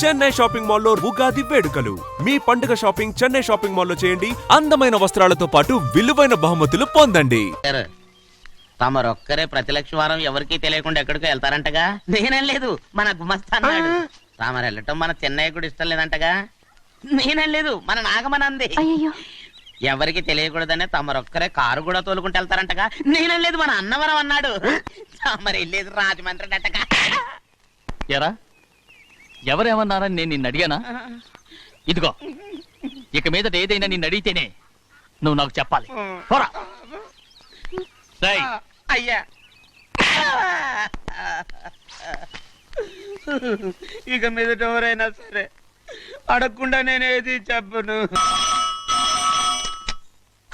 Chennai shopping మాల్లో ఉగాది వేడుకలు. మీ పండుగ షాపింగ్ చెన్నై షాపింగ్ మాల్లో చేయండి. అందమైన వస్త్రాలతో పాటు విలువైన బహుమతులు పొందండి. తమరొక్కరే ప్రతి లక్ష వారం ఎవరికీ తెలియకుండా ఎక్కడికో వెళ్తారంటగా? నేనేం లేదు, మన గుమస్తా అన్నాడు. తామరు వెళ్ళటం మన చెన్నై కూడా ఇష్టం లేదంటగా? నేనేం లేదు, మన నాగమనంది. ఎవరికి తెలియకూడదనే తమరొక్కరే కారు కూడా తోలుకుంటూ వెళ్తారంటగా? నేనేం లేదు, మన అన్నవరం అన్నాడు. తమరు వెళ్ళేది రాజమండ్రి అంటగా? ఎరా ఎవరేమన్నారని నేను నిన్ను అడిగానా? ఇదిగో ఇక మీదట ఏదైనా నిన్ను అడిగితేనే నువ్వు నాకు చెప్పాలి. అయ్యా ఇక మీదట ఎవరైనా సరే అడగకుండా నేనేది చెప్పను.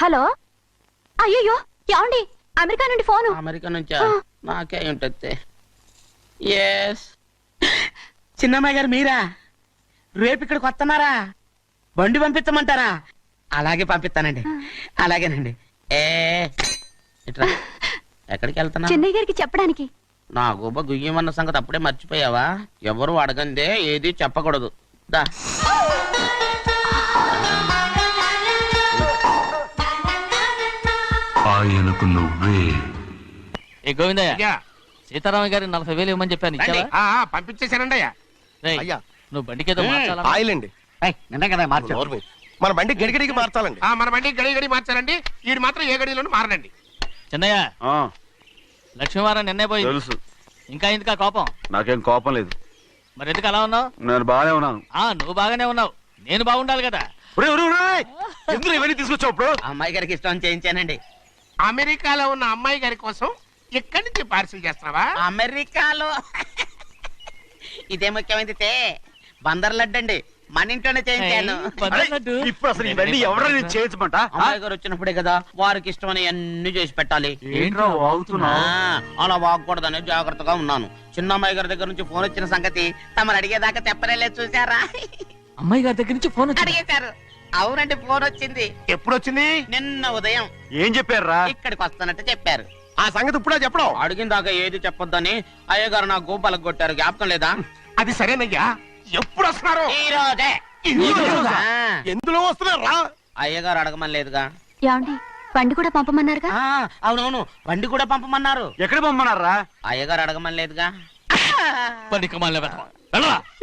హలో, అయ్యో ఏమండి, అమెరికా నుండి ఫోను. అమెరికా నుంచా? నాకే ఉంటుంది. ఎస్, చిన్నమ్మాయి గారు మీరా? రేపు ఇక్కడికి వస్తున్నారా? బండి పంపించమంటారా? అలాగే పంపిస్తానండి. అలాగేనండి. ఎక్కడికి వెళ్తున్నా? చెన్నై గారికి చెప్పడానికి. నా గోబ గుయ్యమన్న సంగతి అప్పుడే మర్చిపోయావా? ఎవరు అడగందే ఏది చెప్పకూడదు. దా ఆయనకు నువ్వే. ఏ గోవిందయ్య, సీతారామయ్య గారి 40,000 ఇవ్వమని చెప్పాను, ఇచ్చావా? పంపించేశానండి అయ్యా. నువ్వు బండికేదో మార్చాలా? ఆయిల్ అండి, నిన్న కదా మార్చారు. మన బండి గడిగడికి మార్చాలండి. మన బండి గడిగడి మార్చాలండి. వీడు మాత్రం ఏ గడిలోనూ మారనండి. చిన్నయ్య, లక్ష్మీవారం నిన్నే పోయింది. తెలుసు. ఇంకా ఎందుకా కోపం? నాకేం కోపం లేదు. మరి ఎందుకు అలా ఉన్నావు? నేను బాగానే ఉన్నాను. నువ్వు బాగానే ఉన్నావు, నేను బాగుండాలి కదా. ఎందుకు ఇవన్నీ తీసుకొచ్చావు? ఇప్పుడు అమ్మాయి గారికి ఇష్టం చేయించానండి. అమెరికాలో ఉన్న అమ్మాయి గారి కోసం ఎక్కడి నుంచి పార్సిల్ చేస్తున్నావా? అమెరికాలో ఇదే ముఖ్యమైనది. బందర్ లడ్డు అండి, మన ఇంట్లోనే చేయించాను. ఇప్పుడు అసలు ఇవన్నీ ఎవరైనా చేయించమంట? అమ్మాయి గారు వచ్చినప్పుడే కదా వారికి ఇష్టమని అన్ని చేసి పెట్టాలి. అలా వాగకూడదని జాగ్రత్తగా ఉన్నాను. చిన్న అమ్మాయి గారి దగ్గర నుంచి ఫోన్ వచ్చిన సంగతి తమరు అడిగేదాకా చెప్పలేదు. చూసారా? అమ్మాయి గారి దగ్గర నుంచి ఫోన్ అడిగేశారు. అవునండి, ఫోన్ వచ్చింది. ఎప్పుడు వచ్చింది? నిన్న ఉదయం. ఏం చెప్పారా? ఇక్కడికి వస్తానంటే చెప్పారు. ఆ సంగతి ఇప్పుడే చెప్పడం. అడిగిన దాకా ఏది చెప్పొద్దని అయ్యగారు నా గోపాలకు కొట్టారు. జ్ఞాపకం లేదా? అది సరేనయ్యా, ఎప్పుడు వస్తున్నారు? ఈ రోజే. ఎందులో వస్తున్నారా? అయ్యగారు అడగమని లేదుగా. ఏమండి, బండి కూడా పంపమన్నారుగా? అవునవును, బండి కూడా పంపమన్నారు. ఎక్కడ పంపమన్నారా? అయ్యగారు అడగమని లేదుగా.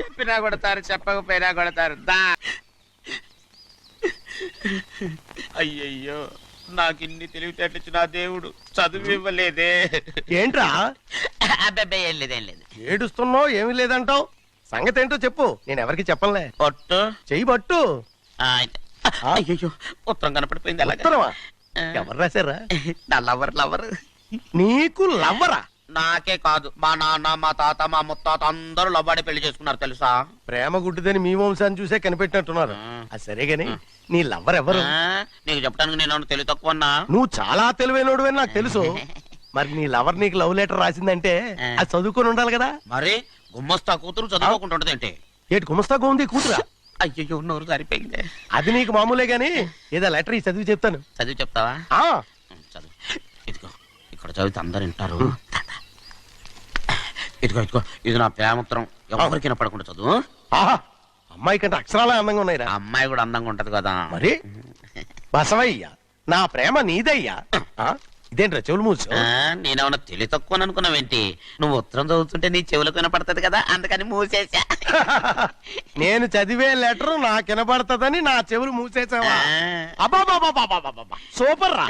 చెప్పినా కొడతారు, చెప్పకపోయినా కొడతారు. దా. అయ్యయ్యో, నాకు ఇన్ని తెలివితేటలు ఇచ్చిన దేవుడు చదువు ఇవ్వలేదే. ఏంట్రా? అబ్బాయి ఏం లేదు, ఏం లేదు. ఏడుస్తున్నావు, ఏమీ లేదంటావు. సంగతి ఏంటో చెప్పు, నేను ఎవరికి చెప్పనులే. పట్టు చెయ్యి పట్టు. అయ్యో, ఉత్తరం కనపడిపోయింది. ఉత్తరమా? ఎవరు రాశారా? నా లవర్. నీకు లవ్వరా? నాకే కాదు, మా నాన్న, మా తాత, మా ముత్తాత అందరూ లవ్వాడి పెళ్లి చేసుకున్నారు తెలుసా? ప్రేమ గుడ్డిదని మీ వంశాన్ని చూసే కనిపెట్టినట్టున్నారు. అది సరే గాని నీ లవ్వర్ ఎవరు? నీకు చెప్పడానికి నేను తెలివి తక్కువన్నా? నువ్వు చాలా తెలివైనడు అని నాకు తెలుసు. మరి నీ లవర్ నీకు లవ్ లెటర్ రాసిందంటే అది చదువుకొని ఉండాలి కదా. మరి గుమ్మస్తా కూతురు చదువుకుంటుంటది ఏంటి? ఏటి గుమస్తా ఉంది కూతురా? అయ్యో, నోరు సరిపోయింది. అది నీకు మామూలే గాని ఏదో లెటర్ చదివి చెప్తాను. చదివి చెప్తావా? చదువు. ఇదిగో, ఇక్కడ చదివితే అందరు వింటారు. ఇదిగో, ఇది నా ప్రేమోత్తరం. ఎవరికి పడకుండా చదువు. అమ్మాయి కంటే అక్షరాలే అందంగా ఉన్నాయిరా. అమ్మాయి కూడా అందంగా ఉంటది కదా. మరి బసవయ్య, నా ప్రేమ నీదయ్యా. ఇదేంట్రా చెవులు మూసు? నేనేమన్నా తెలివి తక్కువ అనుకున్నావేంటి? నువ్వు ఉత్తరం చదువుతుంటే నీ చెవులకు వినపడుతుంది కదా, అందుకని మూసేసా. నేను చదివే లెటర్ నాకు వినపడుతుందని నా చెవులు మూసేసావా? అబ్బాబాబాబాబాబాబా, సూపర్ రా.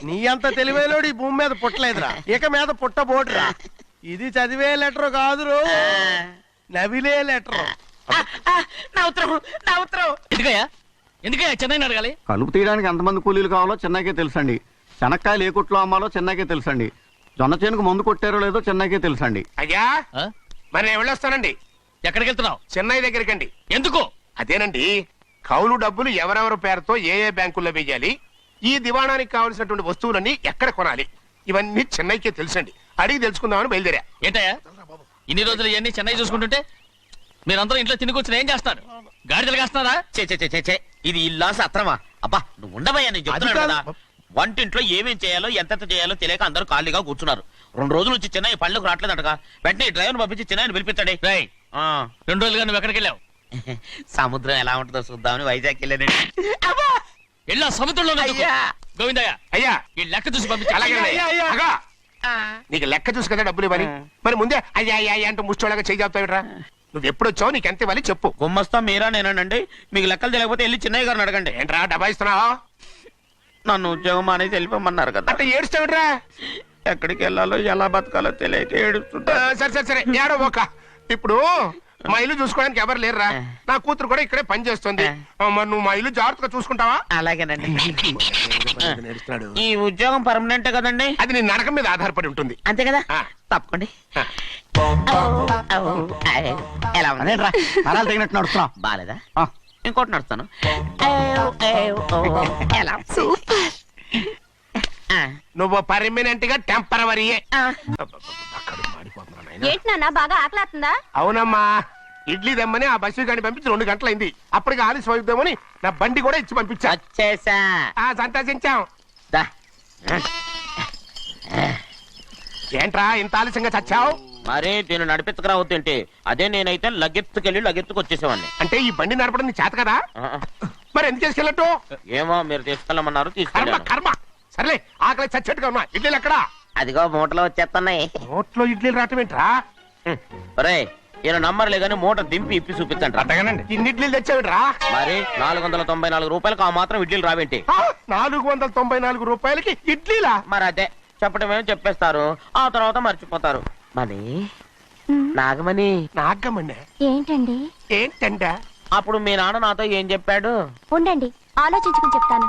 నీ అంత తెలివేలోడు ఈ భూమి మీద పుట్టలేదురా, ఇక మీద పుట్టబోడురా. ఇది చదివే లెటర్ కాదురు, నవిలే లెటర్. నా ఉత్తరం. ఎందుకయ్యా చెన్నైని అడగాలి? కలుపు తీయడానికి ఎంతమంది కూలీలు కావాలో చెన్నైకే తెలుసండి. శనక్కాయలు ఏ కొట్లో అమ్మాలో చెన్నైకే తెలుసండి. జొన్న చేనుకు మందు కొట్టారో లేదో చెన్నైకే తెలుసండి. అయ్యా, మరి నేను వెళ్ళొస్తానండి. ఎక్కడికి వెళ్తున్నావు? చెన్నై దగ్గరికండి. ఎందుకు? అదేనండి, కౌలు డబ్బులు ఎవరెవరి పేరుతో ఏ ఏ బ్యాంకుల్లో వేయాలి, ఈ దివాణానికి కావలసినటువంటి వస్తువులన్నీ ఎక్కడ కొనాలి, ఇవన్నీ చెన్నైకే తెలుసండి. అడిగి తెలుసుకుందామని బయలుదేరా. ఏంటయ్యా, ఇన్ని రోజులు ఇవన్నీ చెన్నై చూసుకుంటుంటే మీరందరూ ఇంట్లో తిని కూర్చుని ఏం చేస్తారు? గాడిదలు కాస్తున్నారా? ఇది ఇల్లా సత్రమా? అబ్బా, నువ్వు ఉండవయ్యా, నేను చెప్తున్నాను కదా. వంటింట్లో ఏమేం చేయాలో ఎంతెంత చేయాలో తెలియక అందరూ ఖాళీగా కూర్చున్నారు. 2 రోజుల నుంచి చెన్నై పళ్ళకు రావట్లేదంటగా. వెంటనే డ్రైవర్ పంపించి చెన్నైని పిలిపించండి. 2 రోజులుగా నువ్వు ఎక్కడికి వెళ్ళావు? సముద్రం ఎలా ఉంటుందో చూద్దామని వైజాగ్ వెళ్ళానండి. ఎల్లా సముద్రంలో అయ్యా. గోవిందయ్య అయ్యా ఈ లెక్క చూసి పంపించు. అలాగే అగా, నీకు లెక్క చూసి కదా డబ్బులు ఇవ్వాలి. మరి ముందే అయ్యా అయ్యా అయ్యా అంటూ ముష్టోళ్ళగా చేయి చెప్తావిట్రా. నువ్వు ఎప్పుడు వచ్చావు, నీకు ఎంత ఇవ్వాలి చెప్పు. గుమ్మస్తా మీరా నేనండి. మీకు లెక్కలు తెలియకపోతే వెళ్ళి చిన్నయ్య గారిని అడగండి. ఏంట్రా డబ్బా ఇస్తున్నావా? నన్ను ఉద్యోగం అనేది వెళ్ళిపోమన్నారు కదా. అంటే ఏడుస్తావిట్రా. ఎక్కడికి వెళ్ళాలో ఎలా బతకాలో తెలియక ఏడుస్తుంటా. సరే సరే సరే ఏడో ఒక. ఇప్పుడు మా ఇల్లు చూసుకోవడానికి ఎవరు లేరురా. నా కూతురు కూడా ఇక్కడే పని చేస్తుంది. మరి నువ్వు మా ఇల్లు జాగ్రత్తగా చూసుకుంటావా? అలాగేనండి. నేర్చుకున్నాడు. ఈ ఉద్యోగం పర్మనెంట్ కదండి? అది నీ నరకం మీద ఆధారపడి ఉంటుంది. అంతే కదా. ఆ. తప్పకండి. ఆ. ఎలా ఉంది? అదేంట్రా నరాలు తగినట్టు నడుస్తున్నావు. బాలేదా? ఆ. ఇంకోటి నడుస్తాను. ఎలా? ఆ. నువ్వు పర్మనెంట్ గా టెంపరవరీయే. ఆ. ఏంటి నాన్న బాగా ఆకలాతుందా? అవునమ్మా, ఇడ్లీ దమ్మని ఆ బస్సు గాని పంపించి 2 గంటలైంది. అప్పటికి ఆలస్యం అవుతామని నా బండి కూడా ఇచ్చి పంపించా. వచ్చేసా. సంతోషించాం. దా. ఏంట్రా ఇంత ఆలస్యంగా చచ్చావు? మరి దీన్ని నడిపించకరావద్దేంటి? అదే నేనైతే లగెత్తుకెళ్ళి లగెత్తుకు వచ్చేసేవాడిని. అంటే ఈ బండి నడపడం నీ చేత కదా? మరి ఎందుకు చేసుకెళ్ళట్టు? ఏమో మీరు తీసుకెళ్ళమన్నారు, కర్మ తీసుకెళ్ళాను. కర్మ. సర్లే, ఆకలి చచ్చేట్టుగా ఉన్నా. ఇడ్లీలు ఎక్కడా? అదిగో మూటలో వచ్చేస్తున్నాయి. నోట్లో ఇడ్లీలు రావటం ఏంట్రా? ఒరే ఈయన నంబర్లే గాని మూట దింపి ఇప్పి చూపించండి. అట్టగానండి. ఇన్ని ఇడ్లీలు తెచ్చావిడ్రా? మరి 494 రూపాయలకు ఆ మాత్రం ఇడ్లీలు రావేంటి? 494 రూపాయలకి ఇడ్లీలా? మరి అదే చెప్పడమేమో చెప్పేస్తారు, ఆ తర్వాత మర్చిపోతారు. మని నాగమణి, నాగమ్మన్నా ఏంటండి? ఏంటంట? అప్పుడు మీ నాన్న నాతో ఏం చెప్పాడు? ఉండండి ఆలోచించుకుని చెప్తాను.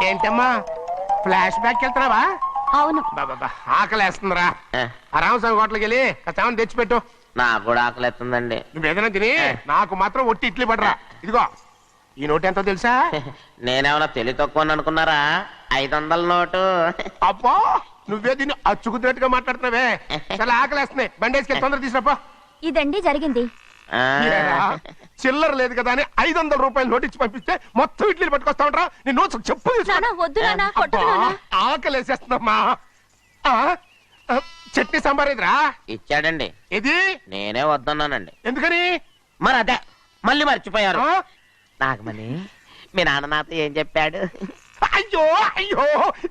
ఏంటమ్మా ఫ్లాష్ బ్యాక్ వెళ్తున్నావా? అవును. బాబా ఆకలేస్తుందిరా. ఆ, ఆ రామస్వామి హోటల్కి వెళ్ళి కాస్త తెచ్చిపెట్టు. నాకు కూడా ఆకలిస్తుందండి. నువ్వు ఏదైనా తిని నాకు మాత్రం ఒట్టి ఇడ్లీ పడరా. ఇదిగో ఈ నోటు ఎంతో తెలుసా? నేనేమన్నా తెలివి తక్కువ అనుకున్నారా? 500 నోటు. అబ్బా నువ్వే దీన్ని అచ్చుకుతున్నట్టుగా మాట్లాడుతున్నావే. చాలా ఆకలేస్తున్నాయి. బండేసుకెళ్ళి తొందర తీసినప్పా. ఇదండి జరిగింది. ఆ, చిల్లర లేదు కదా అని 500 రూపాయలు నోటు ఇచ్చి పంపిస్తే మొత్తం ఇడ్లీలు పట్టుకొస్తా ఉంటా. నీ నోట్స్ చెప్పు తీసుకో. నాన్న వద్దు నాన్న, అబ్బా, కొట్టకు నాన్న. ఆకలేసేస్తుందమ్మా. చట్నీ సాంబార్ ఇదిరా. ఇచ్చాడండి. ఇది నేనే వద్దన్నానండి. ఎందుకని? మరి అదే మళ్ళీ మర్చిపోయారు. ఆ? నాగమణి మీ నాన్న నాతో ఏం చెప్పాడు? అయ్యో అయ్యో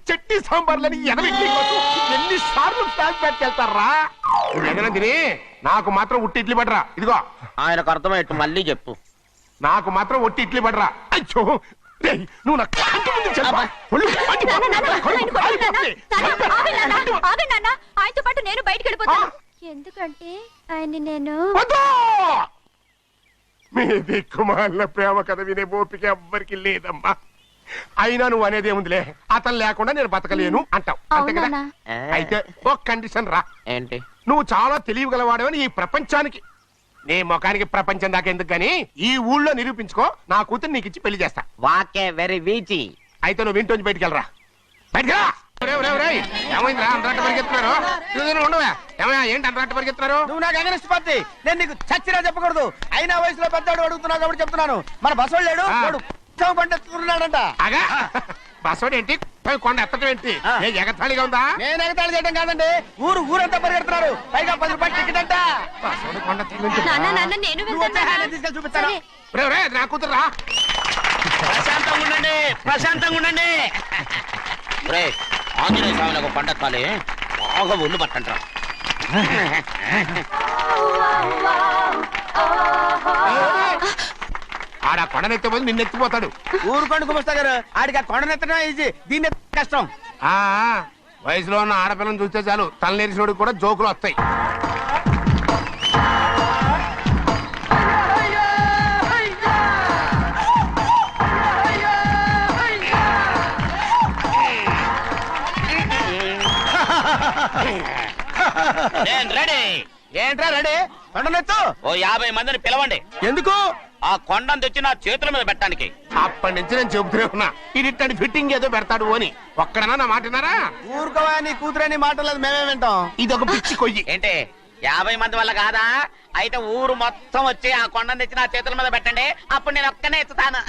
చట్నీ సాంబార్లని ఎన్ని సార్లు ప్యాక్ పెట్టుకెళ్తారా? ఏదైనా తిని నాకు మాత్రం ఉట్టి ఇడ్లీ పడరా. ఇదిగో ఆయనకు అర్థమయ్యట్టు మళ్ళీ చెప్పు. నాకు మాత్రం ఒట్టి ఇడ్లీ పడరా. అయ్యో రేయ్, నువ్వు నా కంటి ముందు చెప్పా. ఒళ్ళు మండి నాన్న, నాన్న, కడుపు ఆయన కొట్టకు నాన్న. కాలిపోతుంది. నాన్న, ఆగండి నాన్న, ఆగండి నాన్న. ఆయనతో పాటు నేను బయటికి వెళ్ళిపోతాను. ఎందుకంటే ఆయన్ని నేను వద్దు! మీ దిక్కుమాలిన ప్రేమ కథ వినే ఓపిక ఎవ్వరికి లేదమ్మా. అయినా నువ్వు అనేది ఏముందిలే, అతను లేకుండా నేను బతకలేను అంటావు అంతే కదా? అవునా? ఆ, అయితే ఒక కండిషన్ రా. ఏంటి? నువ్వు చాలా తెలియగలవాడవని ఈ ప్రపంచానికి, నీ ముఖానికి ప్రపంచం దాకా ఎందుకు గాని ఈ ఊళ్ళో నిరూపించుకో. నా కూతురు నీకు ఇచ్చి పెళ్లి చేస్తా. వాకే వెరీ వీచి. అయితే నువ్వు ఇంటి బయటికి వెళ్ళరా. బయటికి రా. ఏమైందిరా అంతరాట పరిగెత్తున్నారు? ఉండవా? ఏమయ్యా ఏంటి అంతరాట పరిగెత్తున్నారు? నువ్వు నాకు అగనిస్ట్ పార్టీ. నేను నీకు చచ్చినా చెప్పకూడదు. అయినా వయసులో పెద్దవాడు అడుగుతున్నావు కాబట్టి చెప్తున్నాను. మన బసవాడు లేడు, ఆ. వాడు పండిస్తున్నాడంట. అగా బస్సోడు ఏంటి, కొండ ఎత్తడం ఏంటి? ఏ ఎగతాళిగా ఉందా? నేను ఎగతాళి చేయడం కాదండి, ఊరంతా పరిగెడుతున్నారు. పైగా 10 రూపాయలు టికెట్ అంట. బస్సోడు కొండ ఎత్తడం ఏంటి? నాన్న నాన్న నేను నువ్వు వచ్చే వెళ్తాను హ్యాండ్ నాన్న. తీసుకెళ్ళి చూపిస్తాను. సరే. రేయ్, రేయ్, నా కూతురు రా. ప్రశాంతంగా ఉండండి, ప్రశాంతంగా ఉండండి. రే ఆంజనేయ స్వామికి ఒక పండక్కాలి, బాగా ఒళ్ళు పట్టంటారా. ఆడ కొండనెత్తే పోయి నిన్నెత్తిపోతాడు. ఊరుకోండి గుమస్తా గారు, ఆడికి ఆ కొండనెత్తడం ఈజీ, దీన్ని ఎత్తడం కష్టం. ఆ వయసులో ఉన్న ఆడపిల్లని చూస్తే చాలు తలనేరిసినోడికి కూడా జోకులు వస్తాయి. నేను రెడీ. ఏంట్రా రెడీ? కొండనెత్తు. ఓ 50 మందిని పిలవండి. ఎందుకు? ఆ కొండను తెచ్చి నా చేతుల మీద పెట్టడానికి. అప్పటి నుంచి నేను చెబుతూనే ఉన్నా, ఇది ఇట్టని ఫిట్టింగ్ ఏదో పెడతాడు అని. ఒక్కడనా నా మాట విన్నారా? ఊరుకోవా, నీ కూతురని మాటలేదు మేమే వింటాం. ఇది ఒక పిచ్చి కొయ్యి. ఏంటి 50 మంది వల్ల కాదా? అయితే ఊరు మొత్తం వచ్చి ఆ కొండను తెచ్చి నా చేతుల మీద పెట్టండి, అప్పుడు నేను ఒక్కనే ఎత్తుతాను.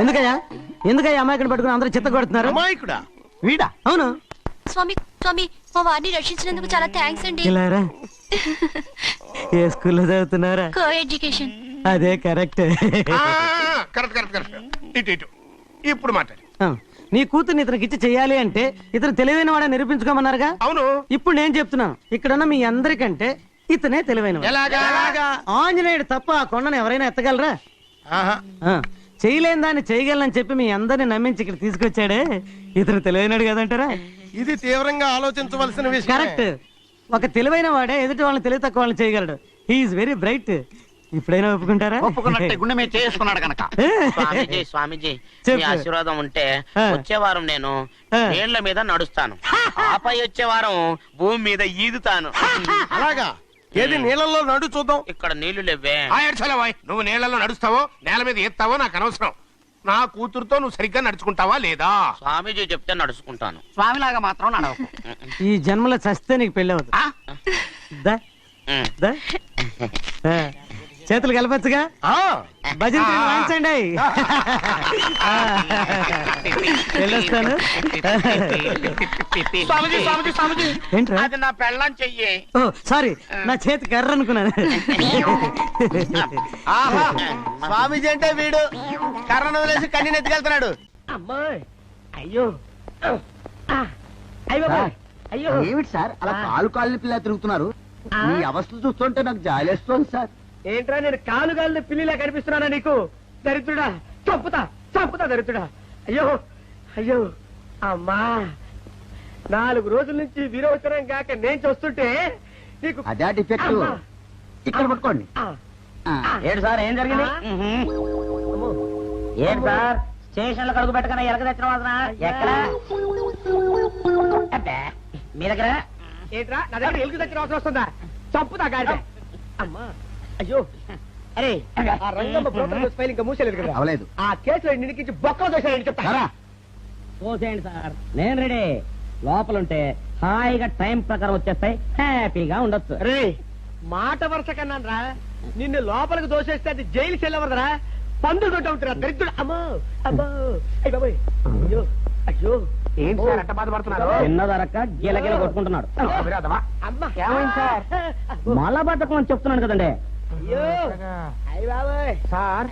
ఎందుకయ్యా అమాయకుని పట్టుకుని అందరూ చిత్త కొడుతున్నారు? అమాయకుడా? వీడా? అవును. స్వామి స్వామి మా వారిని రక్షించినందుకు చాలా థ్యాంక్స్ అండి. ఇలారా ఏ స్కూల్లో చదువుతున్నారా? Co education. అదే కరెక్ట్. Correct correct correct. ఇటు ఇటు ఇప్పుడు మాట్లాడు. నీ కూతుర్ని ఇతనికి ఇచ్చి చెయ్యాలి అంటే ఇతను తెలివైన వాడని నిరూపించుకోమన్నారుగా. అవును. ఇప్పుడు నేను చెప్తున్నాను, ఇక్కడున్న మీ అందరికంటే ఇతనే తెలివైన. ఆంజనేయుడు తప్ప ఆ కొండను ఎవరైనా ఎత్తగలరా? చేయలేని దాన్ని చేయగలనని చెప్పి మీ అందరిని నమ్మించి ఇక్కడ తీసుకొచ్చాడే, ఇతను తెలివైనడు కదంటారా? ఇది తీవ్రంగా ఆలోచించవలసిన విషయం. కరెక్ట్. ఒక తెలివైన వాడే ఎదుటి వాళ్ళని తెలివి తక్కువ వాళ్ళని చేయగలడు. He is very bright. ఇప్పుడైనా ఒప్పుకుంటారా? ఒప్పుకున్నట్టే గుండె మీద చేసుకున్నాడు కనుక. స్వామీజీ స్వామీజీ చెప్పు. మీ ఆశీర్వాదం ఉంటే ఆ. వచ్చే వారం నేను నీళ్ల మీద నడుస్తాను, ఆపై వచ్చే వారం భూమి మీద ఈదుతాను. అలాగా? ఏది నీళ్ళల్లో నడు చూద్దాం. ఇక్కడ నీళ్లు లేవే. ఏడ్చలేవాయ్. నువ్వు నీళ్ళలో నడుస్తావో నేల మీద ఎత్తావో నాకు అనవసరం. నా కూతురుతో నువ్వు సరిగ్గా నడుచుకుంటావా లేదా? స్వామీజీ చెప్తే నడుచుకుంటాను. స్వామిలాగా మాత్రం నడవకు. ఈ జన్మలో చస్తే నీకు పెళ్ళి అవుతుంది. దా, దా. చేతులు కలపచ్చుగా. భజన వాయించండి. వెళ్ళొస్తాను. స్వామీజీ స్వామీజీ స్వామీజీ ఏంట్రా? అది నా పెళ్ళం చెయ్యి. ఓ సారీ, నా చేతి కర్ర అనుకున్నాను. స్వామీజీ అంటే వీడు కర్రను వదిలేసి కన్నీ ఎత్తుకెళ్తున్నాడు. అమ్మాయి అయ్యో అయ్యో అయ్యో. ఏమిటి సార్ అలా కాలు కాళ్ళు పిల్ల తిరుగుతున్నారు? మీ అవస్థ చూస్తుంటే నాకు జాలేస్తోంది సార్. ఏంట్రా, నేను కాలు కాళ్ళు పిల్లిలా కనిపిస్తున్నానా నీకు? దరిద్రుడా, చంపుతా చంపుతా దరిద్రుడా. అయ్యో అయ్యో అమ్మా, 4 రోజుల నుంచి విరోచనం కాక నేను చూస్తుంటే నీకు అదే డిఫెక్ట్. అమ్మా. ఇక్కడ పట్టుకోండి. ఏంటి సార్, ఏం జరిగింది? ఏంటి సార్, స్టేషన్ లో కడుగు పెట్టకన్నా ఎలక తెచ్చిన వాసన ఎక్కడ? మీ దగ్గర ఏంట్రా? నా దగ్గర ఎలుగు తెచ్చిన అవసరం వస్తుందా? చంపుతా గాడి. అమ్మా అయ్యో. అరే ఆ రంగమ్మ బ్రోకర్ ఫైల్ ఇంకా మూసేలేదు కదా? అవలేదు. ఆ కేసులో నిడికించి బొక్కలు దోశాడని చెప్తా. పోసేయండి సార్, నేను రెడీ. లోపలుంటే హాయిగా టైం ప్రకారం వచ్చేస్తాయి, హ్యాపీగా ఉండొచ్చు. రే మాట వరుస కన్నా రా, నిన్ను లోపలికి దోసేస్తే అది జైలు చెల్లవరదరా, పందులు తోట ఉంటారా దరిద్రుడు. అమ్మో అమ్మో అయ్య బాబోయ్. అయ్యో అయ్యో. ఏంటి సార్ అట్ట బాధపడుతున్నారు? చిన్నదరక్క గిలగిల కొట్టుకుంటున్నాడు. అమ్మా. ఏమైంది సార్? మలబద్ధకం అని చెప్తున్నాను కదండి. సార్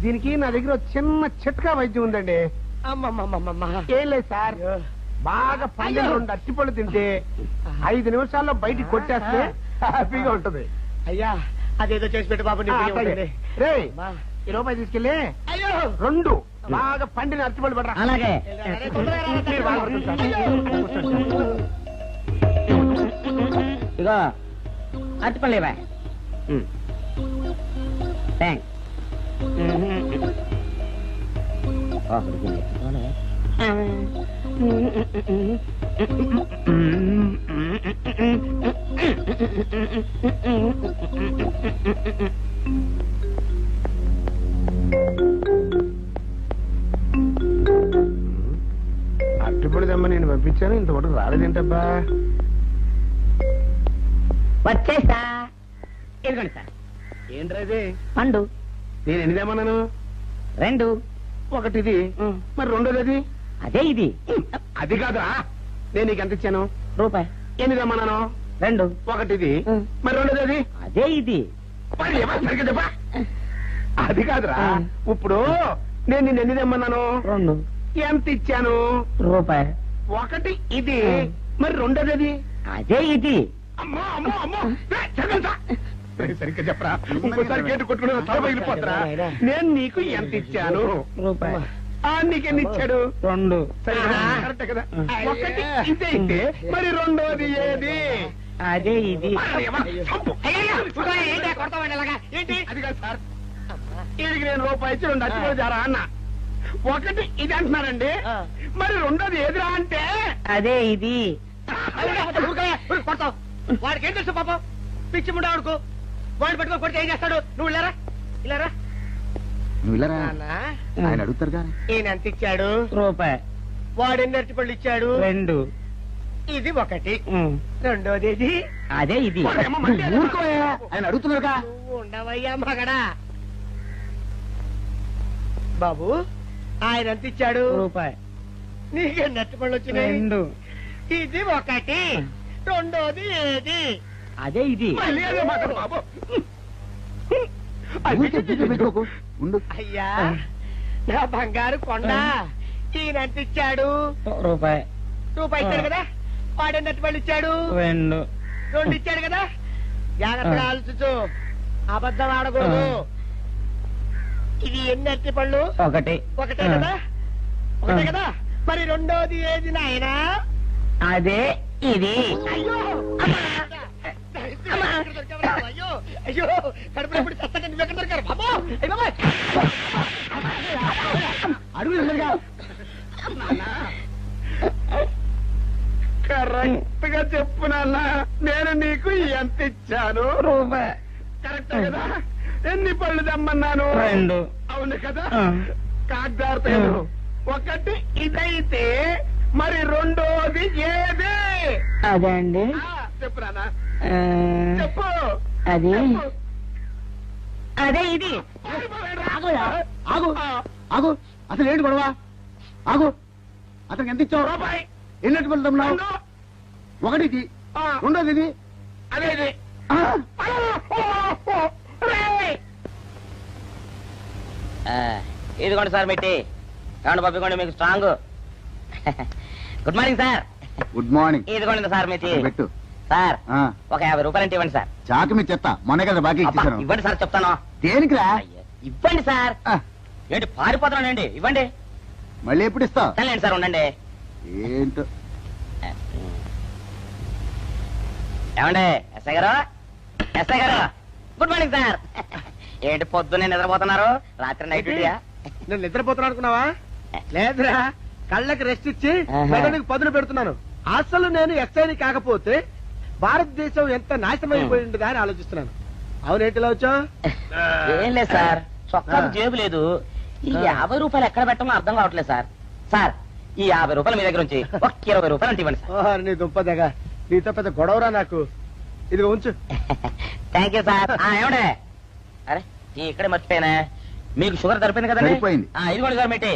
దీనికి నా దగ్గర ఒక చిన్న చిట్కా వైద్యం ఉందండి. ఏం లేదు సార్, బాగా పండిన 2 అరటిపళ్ళు తింటే 5 నిమిషాల్లో బయటికి కొట్టేస్తే హ్యాపీగా ఉంటది. అయ్యా అదేదో చేసి పెట్టు బాబు. రే ఈ రూపాయి తీసుకెళ్ళి 2 బాగా పండిన అరటిపళ్ళు పడరా. అలాగే. మీరు బాధపడుతుంది సార్. ఇగో అరటిపల్లివా. థ్యాంక్స్. అరటిపళ్ళు తెమ్మ నేను పంపించాను, ఇంతవరకు రాలేదేంటబ్బా? వచ్చేసా. ఇదిగోండి సార్. ఏంట్రది? పండు. నేను ఎన్ని తెమ్మన్నాను? 2. ఒకటిది, మరి రెండోది అది? అదే ఇది. అది కాదురా, నేను నీకు ఎంత ఇచ్చాను? రూపాయి. ఎన్ని తెమ్మన్నాను? 2. ఒకటిది, మరి రెండోది అది? అదే ఇది. మరి ఏమన్నా సరిగ్గా చెప్పా? అది కాదురా, ఇప్పుడు నేను నిన్ను ఎన్ని తెమ్మన్నాను? 2. ఎంత ఇచ్చాను? రూపాయి. ఒకటి ఇది, మరి రెండోది అది? అదే ఇది. అమ్మో అమ్మో అమ్మో, సరిగ్గా చెప్పరా, ఇంకోసారి గేటు కొట్టుకుని తల పగిలిపోతారా? నేను నీకు ఎంత ఇచ్చాను? రూపాయి. నీకెన్ని ఇచ్చాడు? 2. కరెక్ట్ కదా? ఒకటి ఇదే అయితే మరి రెండోది ఏది? అదే ఇది. చంపు. అది కాదు సార్, వీడికి నేను రూపాయి ఇచ్చి 2 అచ్చిపోయి జారా అన్న. ఒకటి ఇది అంటున్నారండి, మరి రెండోది ఏదిరా అంటే? అదే ఇది. వాడికి ఏం తెలుసు పాపం, పిచ్చి ముండా వాడుకో. వాడిని పట్టుకొని కొడితే ఏం చేస్తాడు? నువ్వు ఇలారా ఇలారా. నువ్వు ఇలా రా. ఆయన అడుగుతారు కానీ. ఈయన ఎంత ఇచ్చాడు? రూపాయి. వాడు ఎన్ని అరటిపళ్ళు ఇచ్చాడు? 2. ఇది ఒకటి రెండోది ఇది అదే ఇది ఆయన అడుగుతున్నారుగా ఉండవయ్యా మగడా బాబు ఆయన ఎంత ఇచ్చాడు రూపాయి నీకే నెట్ పళ్ళు వచ్చినాయి 2 ఇది ఒకటి రెండోది ఏది అదే ఇది మళ్ళీ అదే మాట బాబు అయ్యా నా బంగారు కొండ ఈయన ఎంత ఇచ్చాడు రూపాయి రూపాయి ఇచ్చాడు కదా వాడే నెట్ పళ్ళు ఇచ్చాడు 2 రెండు ఇచ్చాడు కదా జాగ్రత్తగా ఆలోచించు అబద్ధం ఆడకూడదు ఇది ఎన్ని అరటి పళ్ళు ఒకటి ఒకటే కదా ఒకటే కదా మరి రెండోది ఏది నాయనా అదే ఇది అయ్యో అమ్మా! అయ్యో అయ్యో కడుపులో ఇప్పుడు చస్తగా నువ్వు ఎక్కడ దొరికారు బాబు అయ్య బాబాయ్ అడుగు కరెక్ట్ గా చెప్పు నాన్న నేను నీకు ఎంత ఇచ్చాను రూపాయి కరెక్ట్ కదా ఎన్ని పళ్ళు తెమ్మన్నాను 2 అవును కదా కాగ్దారుతాను ఒకటి ఇదైతే మరి రెండోది ఏది అదే అండి చెప్పు నాన్న ఆ, చెప్పు అది చెప్పు. అదే ఇది ఆగు ఆగు అసలు ఏంటి గొడవ ఆగు అతనికి ఎంత ఇచ్చావు రూపాయి ఎన్నట్టు వెళ్తున్నావు రెండు. ఒకటి ఇది ఆ, రెండోది ఇది అదే ఇది. ఆ, రేయ్! ఇదిగోండి సార్ మెట్టి ఏమండి పంపించండి మీకు strong good morning sir good morning ఇదిగోండి సార్ మెట్టి పెట్టు సార్ ఆ, ఒక 50 రూపాయలు అంటే ఇవ్వండి సార్ చాకు మీ చెత్త మొన్న కదా బాకీ అబ్బా, ఇచ్చేసాను ఇవ్వండి సార్ చెప్తాను దేనికిరా అయ్యో, ఇవ్వండి సార్ ఆ, ఏంటి పారిపోతున్నానండి ఇవ్వండి మళ్ళీ ఎప్పుడు ఇస్తావు సరేండి సార్ ఉండండి ఏంటో ఏమండి ఎస్ఐ గారు ఎస్ఐ గారు గుడ్ మార్నింగ్ సార్ ఏంటి పొద్దున్నే నిద్రపోతున్నారు రాత్రి నైట్ డ్యూటీయా నేను నిద్రపోతున్నా అనుకున్నావా లేదురా కళ్ళకి రెస్ట్ ఇచ్చి ఆహా. మెదడుకి పదును పెడుతున్నాను అసలు నేను ఎస్ఐని కాకపోతే భారతదేశం ఎంత నాశనం అయిపోయి ఉండదా అని ఆలోచిస్తున్నాను అవునేంటిలా వచ్చావు ఏం లేదు సార్ చొక్కాకు జేబు లేదు ఈ 50 రూపాయలు ఎక్కడ పెట్టమో అర్థం కావట్లేదు సార్ సార్ ఈ 50 రూపాయలు మీ దగ్గర ఉంచి ఒక 20 రూపాయలు అంటే ఇవ్వండి సార్ ఓహో, నీ దుంపదగా నీతో పెద్ద గొడవరా నాకు ఇదిగో ఉంచు థ్యాంక్ యూ సార్ ఏమండే అరే ఇక్కడే మర్చిపోయానే మీకు షుగర్ సరిపోయింది కదండి సరిపోయింది. ఇదిగోండి సార్ మిట్టి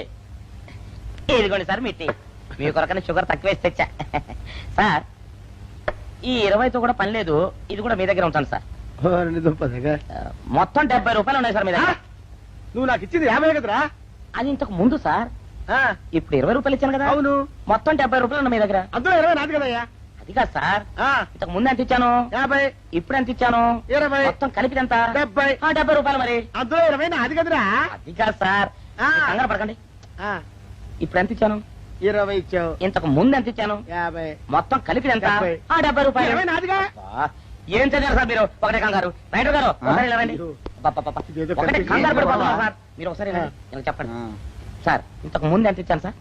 ఇదిగోండి సార్ మిట్టి మీ కొరకనే షుగర్ తక్కువ వేసి తెచ్చా సార్ ఈ 20తో కూడా పని లేదు ఇది కూడా మీ దగ్గర ఉంటాను సార్ ఓ, నీ దుంపదగా మొత్తం 70 రూపాయలు ఉన్నాయి సార్ మీ దగ్గర నువ్వు నాకు ఇచ్చింది 50 కదరా అది ఇంతకు ముందు సార్ ఆ, ఇప్పుడు 20 రూపాయలు ఇచ్చాను కదా అవును మొత్తం 70 రూపాయలు ఉన్నాయి మీ దగ్గర అందులో 20 నాది కదయ్యా అది కాదు సార్ ఆ, ఇంతకు ముందు ఎంత ఇచ్చాను 50 ఇప్పుడు ఎంత ఇచ్చాను 20 మొత్తం కలిపి ఎంత 70 70 రూపాయలు మరి అందులో 20 నాది కదరా అది కాదు సార్ ఆ. మీరు కంగారు పడకండి ఆ, ఇప్పుడు ఎంత ఇచ్చాను 20 ఇచ్చావు ఇంతకు ముందు ఎంత ఇచ్చాను 50 మొత్తం కలిపి ఎంత 70. 70 రూపాయలు 20 నాదిగా అబ్బా, ఏం చదివారు సార్ మీరు ఒకటే కంగారు రైటర్ గారు ఒకసారి ఇలా రండి. అబ్బబ్బబ్బ. ఇదేదో ఒకటే కనిపించింది. కంగారు పడిపోతున్నారు సార్ మీరు ఒకసారి ఇలా రండి. ఇలా చెప్పండి ఆ, సార్ ఇంతకు ముందు ఎంత ఇచ్చాను సార్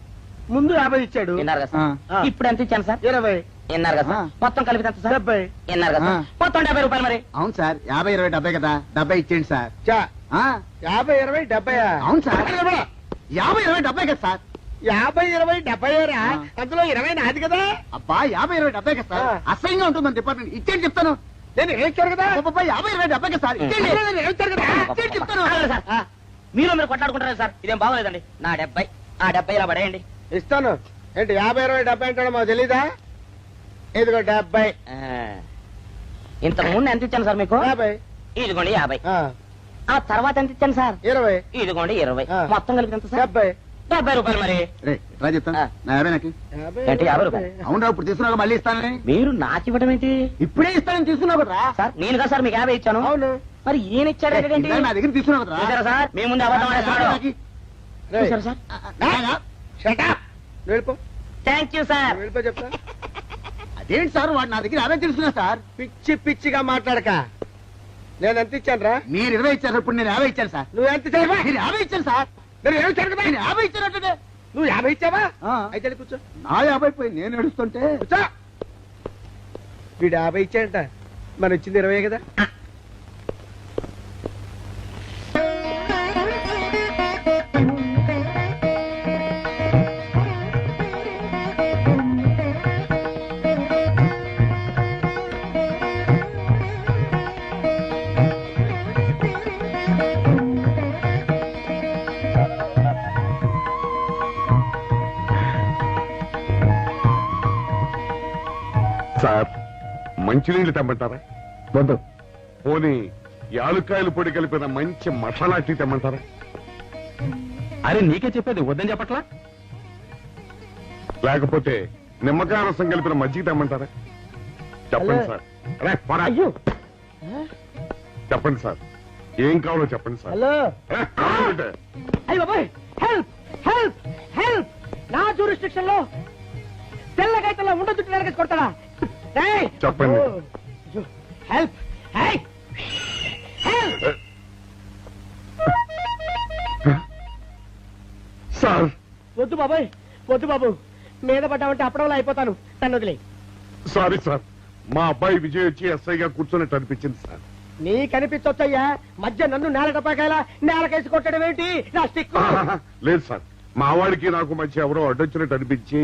ముందు 50 ఇచ్చాడు విన్నారు కదా సార్ ఆ. ఇప్పుడు ఎంత ఇచ్చాను సార్ 20 విన్నారు కదా సార్ ఆ. మొత్తం కలిపి ఎంత సార్ 70 విన్నారు కదా సార్ ఆ. మొత్తం 70 రూపాయలు మరి అవును సార్ 50 20 70 కదా 70 ఇచ్చేయండి సార్ చా ఆ, 50 20 70 అవును సార్ 50 20 70 కదా సార్ 50 20 70 రా ఆ. అందులో 20 నాది కదా అబ్బా 50 20 70 కదా సార్ ఆ. అసహ్యంగా ఉంటుంది డిపార్ట్మెంట్ ఇచ్చేయండి చెప్తాను నేను ఏడ్చారు కదా అబ్బబ్బా, 50 20 70 కదా సార్ ఇచ్చేయండి నేను ఏడ్చారు కదా ఇచ్చేయండి చెప్తాను ఆగండి సార్ ఆ, మీరు కొట్లాడుకుంటారు సార్ ఇదేం బాగోలేదండి నా 70 ఆ 70 ఇలా పడేయండి ఇస్తాను ఏంటి 50 20 70 అంటాడో మాకు తెలీదా ఇదిగో 70 ఆ. ఇంతకు ముందు ఎంత ఇచ్చాను సార్ మీకు 50 ఇదిగోండి 50 ఆ, ఆ తర్వాత ఎంత ఇచ్చాను సార్ 20 ఇదిగోండి 20 ఆ. మొత్తం కలిపి ఎంత సార్ 70 70 రూపాయలు మరి రే ట్రై చెప్తాను ఆ. నా 50 నాకు 50 ఏంటి, 50 రూపాయలు? అవును ఇప్పుడు తీసుకున్నాక మళ్ళీ ఇస్తానని మీరు నాకు ఇవ్వడం ఏంటి ఇప్పుడే ఇస్తానని తీసుకున్నావు కదా సార్ నేను కదా సార్ మీకు 50 ఇచ్చాను అవును మరి ఈయన ఇచ్చాడు ఏంటి ఇందాక నా దగ్గర తీసుకున్నావు కదా చూసారా సార్ మీ ముందు అబద్ధం ఆడేస్తున్నాడు రేయ్, చూసారా సార్ shut up. నువ్వు వెళ్ళిపో థ్యాంక్ యూ సార్ నువ్వు వెళ్ళిపో చెప్తా అదేంటి సార్ వాడు నా దగ్గర 50 తెలుసుకున్నా సార్ పిచ్చి పిచ్చిగా మాట్లాడక నేను ఎంత ఇచ్చాను రా మీరు 20 ఇచ్చారు ఇప్పుడు నేను 50 ఇచ్చాను సార్ నువ్వు ఎంత ఇచ్చావా మీరు 50 ఇచ్చారు సార్ నేను ఏమి ఇచ్చాను కదా నేను 50 ఇచ్చానంటే నువ్వు 50 ఇచ్చావా ఆ. అయితే వెళ్ళి కూర్చో నా 50 పోయి నేను ఏడుస్తుంటే కూర్చో వీడు 50 ఇచ్చాడంట మనం ఇచ్చింది 20 కదా సార్ మంచినీళ్ళు తెమ్మంటారా? వద్దు. పోనీ యాలుక్కాయలు పొడి కలిపిన మంచి మసాలా టీ తెమ్మంటారా? అరే నీకే చెప్పేది వద్దని చెప్పట్లా? లేకపోతే నిమ్మకాయ రసం కలిపిన మజ్జిగ తెమ్మంటారా? చెప్పండి సార్. అరే, పోరా. చెప్పండి సార్, ఏం కావాలో చెప్పండి సార్. హలో. ఏ, కావాలంటే. అయ్య బాబాయ్, హెల్ప్ హెల్ప్ హెల్ప్! నా జ్యూరిస్డిక్షన్ లో తెల్లగైతల్లో ఉండదు నరకేసి కొడతాడా? ఏయ్! చెప్పండి. హెల్ప్! హై! హెల్ప్! సార్ వద్దు బాబాయ్, వద్దు బాబు. మీద పడ్డామంటే అప్పడంలో అయిపోతాను. తను వదిలే. సారీ సార్, మా అబ్బాయి విజయ్ వచ్చి ఎస్ఐగా కూర్చున్నట్టు అనిపించింది సార్. నీ కనిపించొచ్చయ్యా, మధ్య నన్ను నేలకపాకాయలా నేలకేసి కొట్టడం ఏంటి? నా స్టిక్. లేదు సార్, మా వాడికి నాకు మధ్య ఎవరో అడ్డొచ్చినట్టు అనిపించి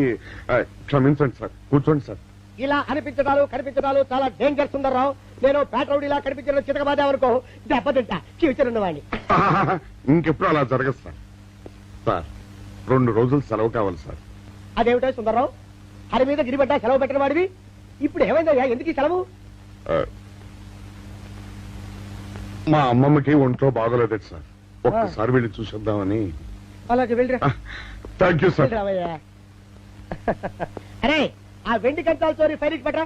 క్షమించండి సార్. కూర్చోండి సార్. ఇలా అనిపించడాలు కనిపించడాలు చాలా డేంజర్ సుందర్రావు. నేను పేట్రౌడీలా కనిపించడం చితకబాదామనుకో దెబ్బతింటా ఫ్యూచర్ ఉన్నవాడిని. ఇంకెప్పుడు అలా జరగదు సార్. సార్ 2 రోజులు సెలవు కావాలి సార్. అదేమిటో సుందర్రావు, హరి మీద గిరిబడ్డా సెలవు పెట్టిన వాడివి. ఇప్పుడు ఏమైందయ్యా, ఎందుకు ఈ సెలవు? మా అమ్మమ్మకి ఒంట్లో బాగోలేదు సార్, ఒక్కసారి వెళ్ళి చూసేద్దామని. అలాగే వెళ్ళిరా. Thank you sir. రావయ్యా. అరే, ఆ వెండి కంచాల చోరీ ఫైల్కి పట్రా.